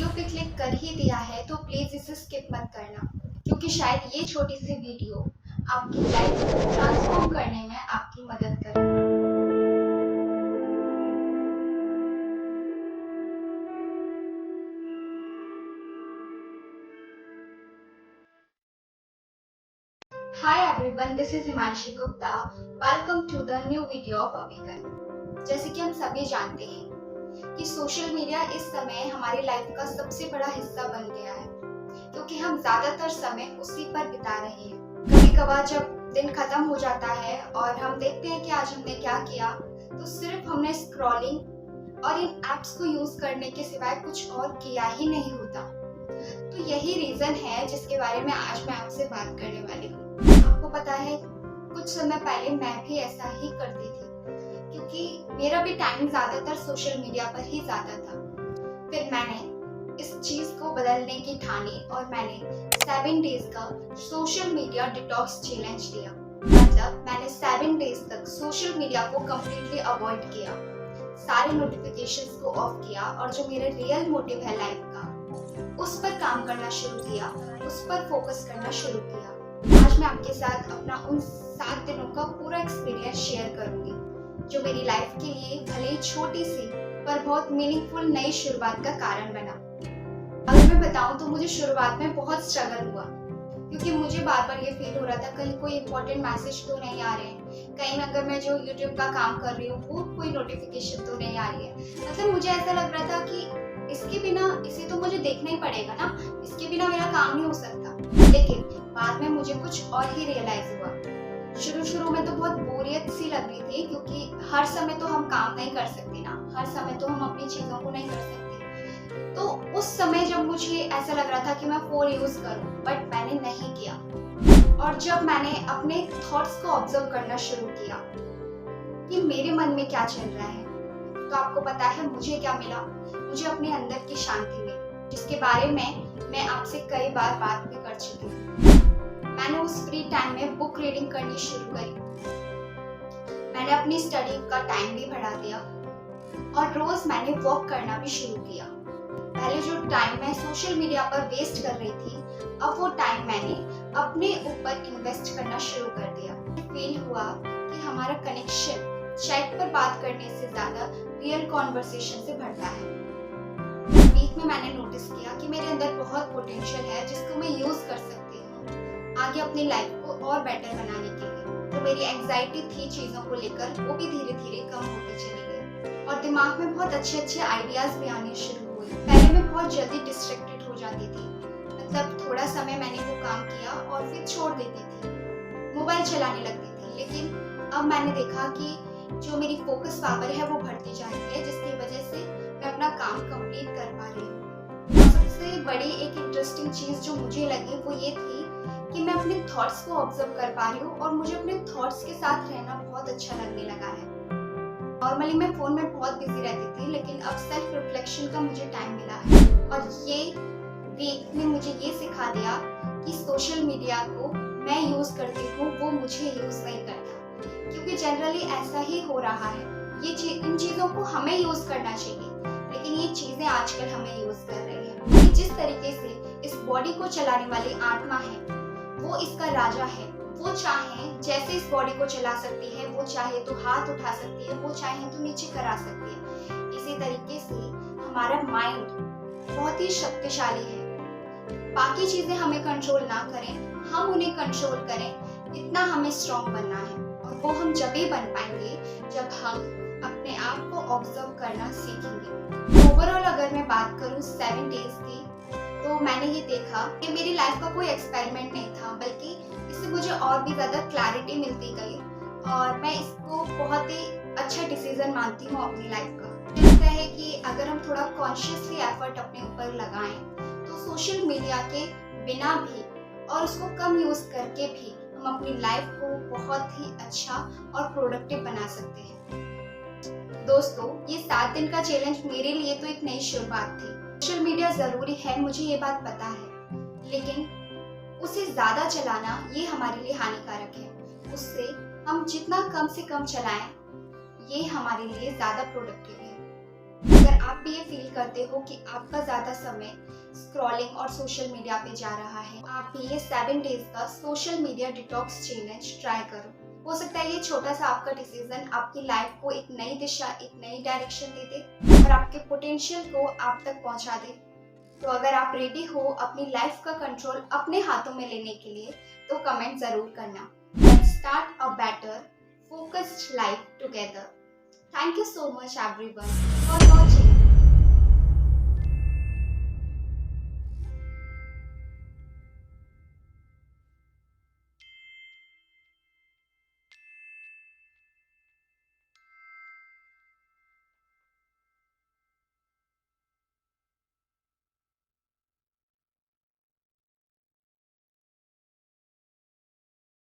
Video पे click कर ही दिया है तो प्लीज़ इसे स्किप मत करना, क्योंकि शायद ये छोटी सी वीडियो आपकी लाइफ को ट्रांसफॉर्म करने में आपकी मदद करे। Hi everyone, this is Himanshi Gupta. Welcome to the new video of Avigan. जैसे कि हम सभी जानते हैं कि सोशल मीडिया इस समय हमारी लाइफ का सबसे बड़ा हिस्सा बन गया है, क्योंकि हम ज्यादातर समय उसी पर बिता रहे हैं। कभी कभार जब दिन खत्म हो जाता है और हम देखते हैं कि आज हमने क्या किया, तो सिर्फ हमने स्क्रॉलिंग और इन एप्स को यूज करने के सिवाय कुछ और किया ही नहीं होता। तो यही रीजन है जिसके बारे में आज मैं आपसे बात करने वाली हूँ। आपको पता है, कुछ समय पहले मैं भी ऐसा ही करती थी, क्योंकि मेरा भी टाइम ज्यादातर सोशल मीडिया पर ही जाता था। फिर मैंने इस चीज को बदलने की ठानी और मैंने 7 डेज का सोशल मीडिया डिटॉक्स चैलेंज लिया। मतलब मैंने 7 डेज तक सोशल मीडिया को कम्प्लीटली अवॉइड किया, सारे नोटिफिकेशंस को ऑफ किया और जो मेरा रियल मोटिव है लाइफ का, उस पर काम करना शुरू किया, उस पर फोकस करना शुरू किया। आज मैं आपके साथ अपना उन 7 दिनों का पूरा एक्सपीरियंस शेयर करूंगी, जो मेरी लाइफ के लिए भले ही छोटी सी पर बहुत मीनिंगफुल नई शुरुआत का कारण बना। अगर मैं बताऊं तो मुझे शुरुआत में बहुत स्ट्रगल हुआ, क्योंकि मुझे बार बार ये फील हो रहा था कहीं कोई इंपॉर्टेंट मैसेज तो नहीं आ रहे हैं, कहीं अगर मैं जो यूट्यूब का काम कर रही हूँ वो कोई नोटिफिकेशन तो नहीं आ रही है। मतलब मुझे ऐसा लग रहा था कि इसके बिना, इसे तो मुझे देखना ही पड़ेगा ना, इसके बिना मेरा काम नहीं हो सकता। लेकिन बाद में मुझे कुछ और ही रियलाइज हुआ। शुरू में तो बहुत बोरियत सी लग रही थी, क्योंकि हर समय तो हम काम नहीं कर सकते ना, हर समय तो हम अपनी चीजों को नहीं कर सकते। तो उस समय जब मुझे ऐसा लग रहा था कि मैं फोन यूज करूं, बट मैंने नहीं किया। और जब मैंने अपने थॉट्स को ऑब्जर्व करना शुरू किया कि मेरे मन में क्या चल रहा है, तो आपको पता है मुझे क्या मिला? मुझे अपने अंदर की शांति मिली, जिसके बारे में मैं आपसे कई बार बात भी कर चुकी हूँ। मैंने उस फ्री टाइम में बुक रीडिंग करनी शुरू करी। मैंने अपनी स्टडी का टाइम भी बढ़ा दिया और रोज मैंने वॉक करना भी शुरू किया। पहले जो टाइम मैं सोशल मीडिया पर वेस्ट कर रही थी, अब वो टाइम मैंने अपने ऊपर इन्वेस्ट करना शुरू कर दिया। फील हुआ कि हमारा कनेक्शन चैट पर बात करने से ज्यादा रियल कॉन्वर्सेशन से बढ़ता है। वीक में मैंने नोटिस किया कि मेरे अंदर बहुत पोटेंशियल है, जिसको मैं यूज कर सकती हूँ आगे अपनी लाइफ को और बेटर बनाने के लिए। तो मेरी एंजाइटी थी चीजों को लेकर, वो भी धीरे धीरे कम होती चली गई और दिमाग में बहुत अच्छे आइडियाज भी आने शुरू हुए। पहले मैं बहुत जल्दी डिस्ट्रैक्टेड हो जाती थी, मतलब थोड़ा समय मैंने वो काम किया और फिर छोड़ देती थी, मोबाइल चलाने लगती थी। लेकिन अब मैंने देखा कि जो मेरी फोकस पावर है वो बढ़ती जा रही है, जिसकी वजह से मैं अपना काम कंप्लीट कर पा रही हूँ। सबसे बड़ी एक इंटरेस्टिंग चीज जो मुझे लगी वो ये थी कि मैं अपने थॉट्स को ऑब्जर्व कर पा रही हूँ और मुझे अपने थॉट्स के साथ रहना बहुत अच्छा लगने लगा है। नॉर्मली मैं फोन में बहुत बिजी रहती थी, लेकिन अब सेल्फ रिफ्लेक्शन का मुझे टाइम मिला है और ये वीक ने मुझे ये सिखा दिया कि सोशल मीडिया को मैं यूज करती हूँ, वो मुझे यूज नहीं करता। क्योंकि जनरली ऐसा ही हो रहा है, इन चीजों को हमें यूज करना चाहिए, लेकिन ये चीजें आजकल हमें यूज कर रही है। जिस तरीके से इस बॉडी को चलाने वाली आत्मा है, वो इसका राजा है। वो चाहे जैसे इस बॉडी को चला सकती है, वो चाहे तो हाथ उठा सकती है, वो चाहे तो नीचे करा सकती है। इसी तरीके से हमारा माइंड बहुत ही शक्तिशाली है। बाकी चीजें हमें कंट्रोल ना करें, हम उन्हें कंट्रोल करें, इतना हमें स्ट्रॉन्ग बनना है। और वो हम जब ही बन पाएंगे जब हम अपने आप को ऑब्जर्व करना सीखेंगे। ओवरऑल अगर मैं बात करूँ 7 डेज की, तो मैंने ये देखा कि मेरी लाइफ का कोई एक्सपेरिमेंट नहीं था, बल्कि इससे मुझे और भी ज्यादा क्लैरिटी मिलती गई और मैं इसको बहुत ही अच्छा डिसीजन मानती हूँ अपनी लाइफ का। मुझे लगता है कि अगर हम थोड़ा कॉन्शियसली एफर्ट अपने ऊपर लगाएं, तो सोशल मीडिया के बिना भी और उसको कम यूज करके भी हम अपनी लाइफ को बहुत ही अच्छा और प्रोडक्टिव बना सकते हैं। दोस्तों, ये 7 दिन का चैलेंज मेरे लिए तो एक नई शुरुआत थी। सोशल मीडिया जरूरी है, मुझे ये बात पता है, लेकिन उसे ज्यादा चलाना ये हमारे लिए हानिकारक है। उससे हम जितना कम से कम चलाएं, ये हमारे लिए ज्यादा प्रोडक्टिव है। अगर आप भी ये फील करते हो कि आपका ज़्यादा समय स्क्रॉलिंग और सोशल मीडिया पे जा रहा है, आप भी ये 7 डेज का social media detox challenge try करो। हो सकता है ये छोटा सा आपका डिसीजन आपकी लाइफ को एक नई दिशा, एक नई डायरेक्शन दे दे और आपके पोटेंशियल को आप तक पहुंचा दे। तो अगर आप रेडी हो अपनी लाइफ का कंट्रोल अपने हाथों में लेने के लिए, तो कमेंट जरूर करना। Let's start a better, focused life together. Thank you so much everyone for watching.